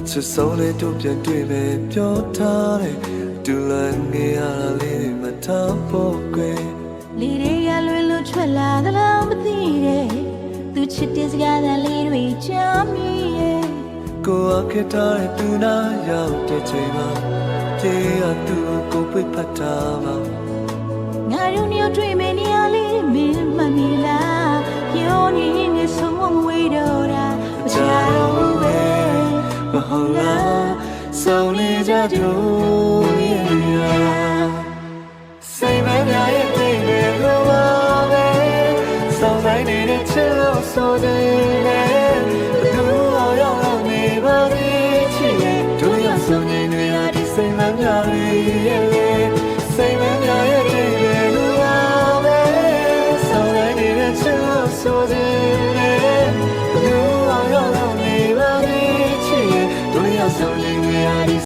ချစ်ဆုံးလေးတို့ပြန်တွေ့ပဲပြောထားတယ်တူလန်ငယ်ရတာလေးတွေမထားဖို့ကွယ်လေတွေကလွင်လွန်ထွက်လာသလားမသိတဲ့သူချစ်တဲ့စကားသံလေးတွေကြားမိရဲ့ကိုယ်အခက်ထားတဲ့သူနာရောက်တဲ့ချိန်မှာပြေရသူကိုပြဖတ်တာပါငါတို့မျိုးတွေ့မယ်နေရာလေးမင်းမမီလားပြောနေရင်ငါဆုံးမဝေးတော့တာမချတော့ပဲမဟုတ်လားဆုံးနေကြတို့ရဲ့စိတ်မများရဲ့ပြည့်နေလို့ပါပဲစောင်းနိုင်နေတဲ့ချစ်လို့ဆိုတယ်ဘယ်လိုရောက်နေပါလဲချစ်ရဲ့တို့ရဆုံးနေနေရဒီစိတ်မများရဲ့စိတ်မများရဲ့ပြည့်နေလို့ပါပဲစောင်းနိုင်နေတဲ့ချစ်လို့ဆိုတယ်ဘယ်လိုရောက်နေပါလဲချစ်ရဲ့တို့ရဆုံးနေနေရဒီ